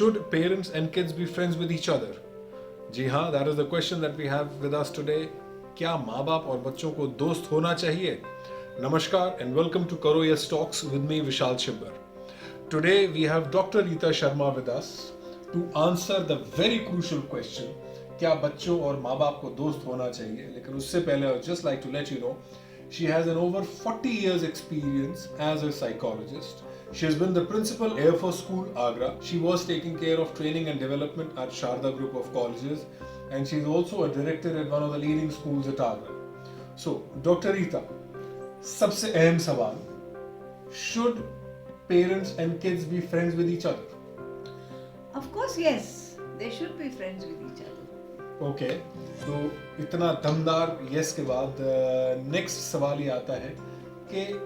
Should parents and kids be friends with each other? जी हाँ, that is the question that we have with us today. क्या माँ बाप और बच्चों को दोस्त होना चाहिए? Namaskar and welcome to Karo Yes Talks with me Vishal Chibbar. Today we have Dr. Rita Sharma with us to answer the very crucial question, क्या बच्चों और माँ बाप को दोस्त होना चाहिए? लेकिन उससे पहले I would just like to let you know, she has an over 40 years experience as a psychologist. She has been the principal Air Force School, Agra. She was taking care of training and development at Sharda Group of Colleges, and she is also a director at one of the leading schools at Agra. So, Dr. Rita, सबसे अहम सवाल, should parents and kids be friends with each other? Of course, yes. They should be friends with each other. Okay. तो इतना दमदार yes के बाद next सवाल ये आता है कि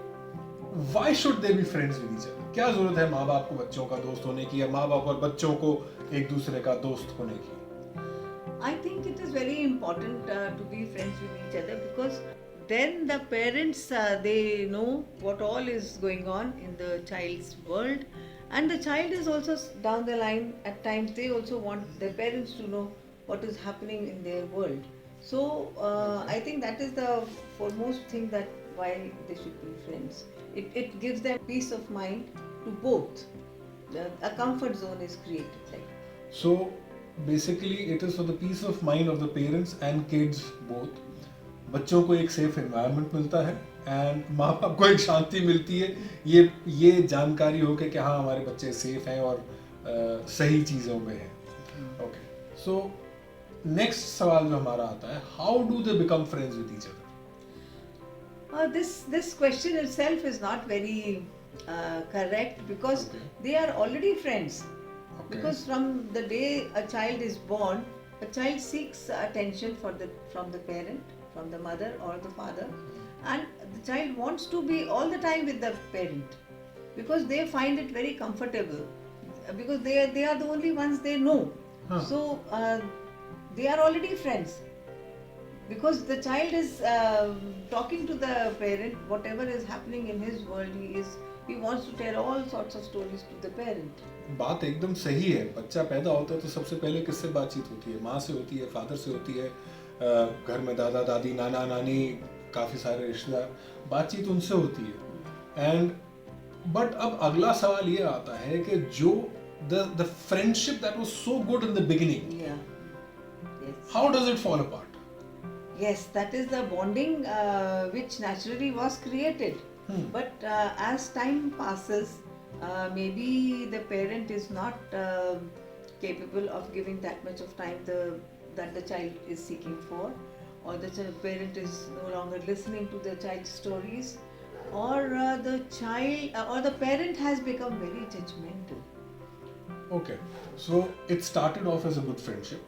why should they be friends with each other? क्या जरूरत है माँ बाप को बच्चों का दोस्त होने की या माँ बाप और बच्चों को एक दूसरे का दोस्त होने की? I think it is very important to be friends with each other because then the parents they know what all is going on in the child's world, and the child is also down the line at times they also want their parents to know what is happening in their world. So I think that is the foremost thing that why they should be friends. It gives them peace of mind to both. A comfort zone is created like. So basically it is for the peace of mind of the parents and kids both. बच्चों को एक safe environment मिलता है and माँ बाप को एक शांति मिलती है ये जानकारी हो कि हाँ हमारे बच्चे सेफ हैं और सही चीज़ों में हैं. ओके, सो नेक्स्ट सवाल जो हमारा आता है, how do they become friends with each other? This question itself is not very correct because they are already friends. Okay. Because from the day a child is born, a child seeks attention from the parent, from the mother or the father, and the child wants to be all the time with the parent because they find it very comfortable because they are the only ones they know. So they are already friends. Because the child is talking to the parent, whatever is happening in his world, he wants to tell all sorts of stories to the parent. बात एकदम सही है. बच्चा पैदा होता है तो सबसे पहले किससे बातचीत होती है? माँ से होती है, फादर से होती है, घर में दादा दादी नाना नानी काफ़ी सारे रिश्तेदार, बातचीत उनसे होती है. एंड बट अब अगला सवाल ये आता है कि जो the friendship that was so good in the beginning, Yes. how does it fall apart? Yes, that is the bonding which naturally was created. But as time passes, maybe the parent is not capable of giving that much of time that the child is seeking for, or the parent is no longer listening to the child's stories, or the child or the parent has become very judgmental. Okay, so it started off as a good friendship.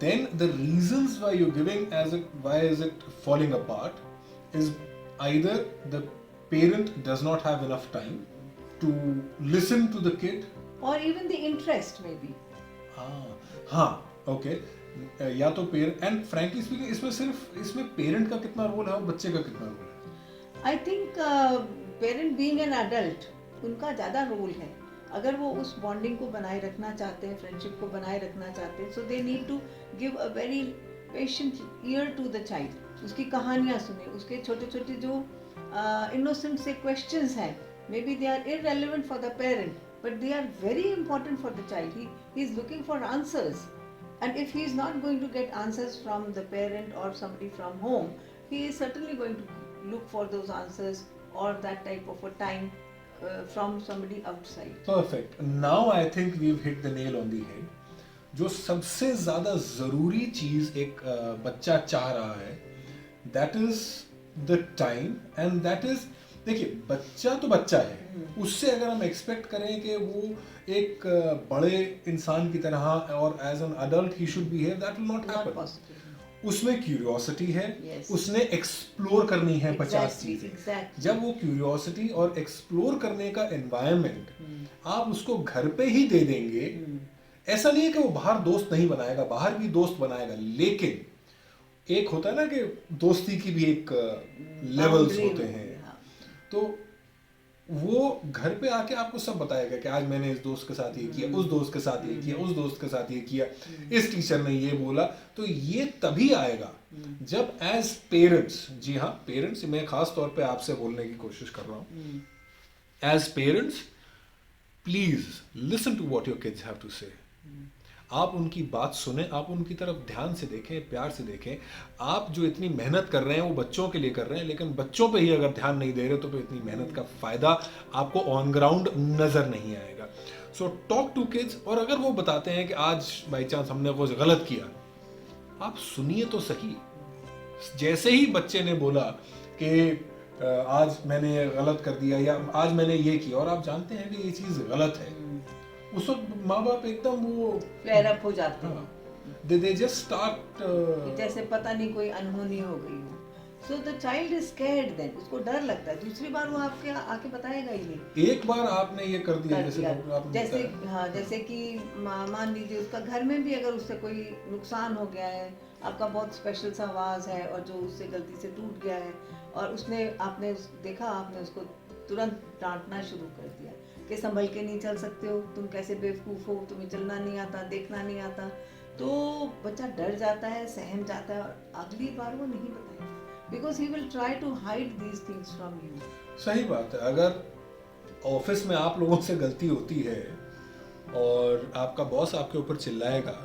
Then the reasons why you're giving why is it falling apart is either the parent does not have enough time to listen to the kid, Or even the interest maybe. हाँ, okay, या तो parent and frankly speaking इसमें parent का कितना role है और बच्चे का कितना रोल है? I think parent being an adult, उनका ज़्यादा रोल है. अगर वो उस बॉन्डिंग को बनाए रखना चाहते हैं, फ्रेंडशिप को बनाए रखना चाहते हैं, so they need to give a very patient ear to the child. उसकी कहानियाँ सुने, उसके छोटे छोटे जो innocent से questions हैं, maybe they are irrelevant for the parent, but they are very important for the child. He is looking for answers, and if he is not going to get answers from the parent or somebody from home, he is certainly going to look for those answers or that type of a time from somebody outside. Perfect. Now I think we've hit the nail on the head. जो सबसे ज़्यादा ज़रूरी चीज़ एक बच्चा चाह रहा है, that is the time and that is, देखिए बच्चा तो बच्चा है, उससे अगर हम एक्सपेक्ट करें कि वो एक बड़े इंसान की तरह और एज एन अडल्ट ही should behave, that will not happen. उसमें क्यूरियोसिटी है, उसने एक्सप्लोर करनी है 50 चीजें. जब वो क्यूरियोसिटी और एक्सप्लोर करने का एनवायरनमेंट आप उसको घर पे ही दे देंगे, ऐसा नहीं है कि वो बाहर दोस्त नहीं बनाएगा, बाहर भी दोस्त बनाएगा, लेकिन एक होता है ना कि दोस्ती की भी एक लेवल्स होते हैं. तो वो घर पे आके आपको सब बताएगा कि आज मैंने इस दोस्त के साथ ये किया, उस दोस्त के साथ ये किया, उस दोस्त के साथ ये किया, इस टीचर ने ये बोला। तो ये तभी आएगा जब एज पेरेंट्स, जी हाँ पेरेंट्स, मैं खास तौर पे आपसे बोलने की कोशिश कर रहा हूँ, as parents please listen to what your kids have to say. आप उनकी बात सुने, आप उनकी तरफ ध्यान से देखें, प्यार से देखें। आप जो इतनी मेहनत कर रहे हैं वो बच्चों के लिए कर रहे हैं, लेकिन बच्चों पे ही अगर ध्यान नहीं दे रहे तो फिर इतनी मेहनत का फायदा आपको ऑन ग्राउंड नजर नहीं आएगा। So talk to kids. और अगर वो बताते हैं कि आज बाई चांस हमने कुछ गलत किया, आप सुनिए तो सही। जैसे ही बच्चे ने बोला कि आज मैंने ये गलत कर दिया या आज मैंने ये किया और आप जानते हैं कि ये चीज गलत है, उस वक्त माँ बाप एकदम वो फ्लेयर अप हो जाते हैं, they just start जैसे पता नहीं कोई अनहोनी हो गई हो। So the child is scared, then उसको डर लगता है, दूसरी बार वो आपके आके बताएगा ही नहीं। एक बार आपने ये कर दिया जैसे आपने जैसे बताया। हाँ, जैसे कि मान लीजिए उसका घर में भी अगर उससे कोई नुकसान हो गया है, आपका बहुत स्पेशल सा आवाज है और जो उससे गलती से टूट गया है और उसने आपने देखा, आपने उसको तुरंत डांटना शुरू कर दिया कि संभल के नहीं चल सकते हो, तुम कैसे बेवकूफ़ हो, तुम्हें चलना नहीं आता, देखना नहीं आता, तो बच्चा डर जाता है, सहम जाता है और अगली बार वो नहीं बताएगा, because he will try to hide these things from you. सही बात है। अगर ऑफिस में आप लोगों से गलती होती है और आपका बॉस आपके ऊपर चिल्लाएगा,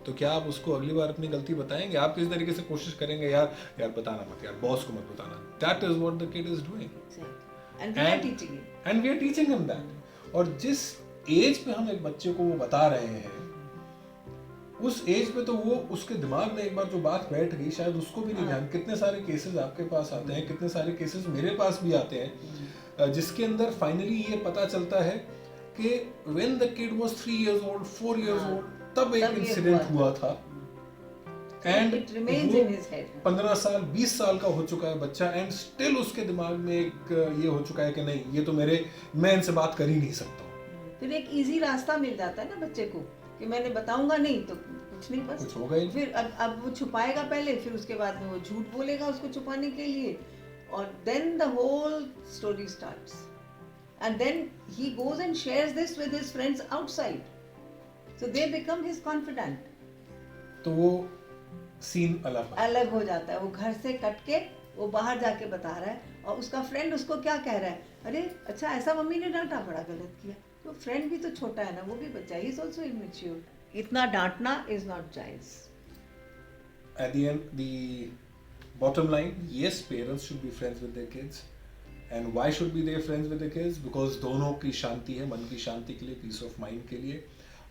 तो क्या आप उसको अगली बार अपनी गलती बताएंगे? आप किस तरीके से कोशिश करेंगे, यार बताना मत, यार बॉस को मत बताना। That is what the kid is doing and we are teaching it, and we are teaching him that. और जिस एज पे हम एक बच्चे को वो बता रहे हैं, उस एज पे तो वो उसके दिमाग में एक बार जो बात बैठ गई, शायद उसको भी नहीं ध्यान। कितने सारे केसेस आपके पास आते हैं, कितने सारे केसेस मेरे पास भी आते हैं, जिसके अंदर फाइनली ये पता चलता है कि when the kid was 3 years old, 4 years old, तब एक इंसिडेंट हुआ था and it remains in his head. 15 साल 20 साल का हो चुका है बच्चा एंड स्टिल उसके दिमाग में एक ये हो चुका है कि नहीं, ये तो मैं इनसे बात कर ही नहीं सकता। फिर एक इजी रास्ता मिल जाता है ना बच्चे को कि मैंने बताऊंगा नहीं तो कुछ नहीं, बस कुछ होगा ही। फिर अब वो छुपाएगा पहले, फिर उसके बाद में वो झूठ बोलेगा उसको छुपाने के लिए, और then the whole story starts and then he goes and shares this with his friends outside, so they become his confident. तो वो सीन अलग हो जाता है, वो घर से कट के वो बाहर जाके बता रहा है और उसका फ्रेंड उसको क्या कह रहा है, अरे अच्छा ऐसा मम्मी ने डांटा, बड़ा गलत किया। तो फ्रेंड भी तो छोटा है ना, वो भी बच्चा, ही इज आल्सो इमैच्योर। इतना डांटना इज नॉट जायज। At the end, the bottom line, yes, parents should be friends with their kids. And why should be they friends with their kids? Because दोनों की शांति है, मन की शांति के लिए, पीस ऑफ माइंड के लिए।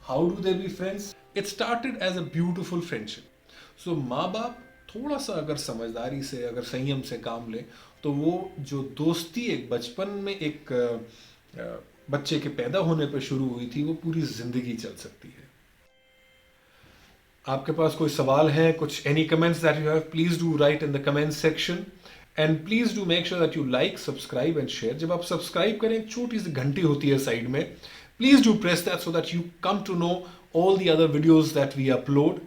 How do they be friends? It started as a beautiful friendship. So माँ बाप थोड़ा सा अगर समझदारी से, अगर संयम से काम ले, तो वो जो दोस्ती एक बचपन में एक बच्चे के पैदा होने पर शुरू हुई थी, वो पूरी जिंदगी चल सकती है। आपके पास कोई सवाल है, कुछ any comments that you have, please do right in the comment section and please do make sure that you like, subscribe and share. जब आप सब्सक्राइब करें, एक छोटी सी घंटी होती है साइड में, please do press that so that you come to know all the other videos that we upload.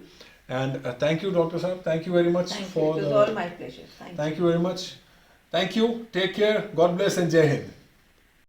And thank you, Dr. Sahab. Thank you very much Thank you. It was all my pleasure. Thank you very much. Thank you. Take care. God bless and Jai Hind.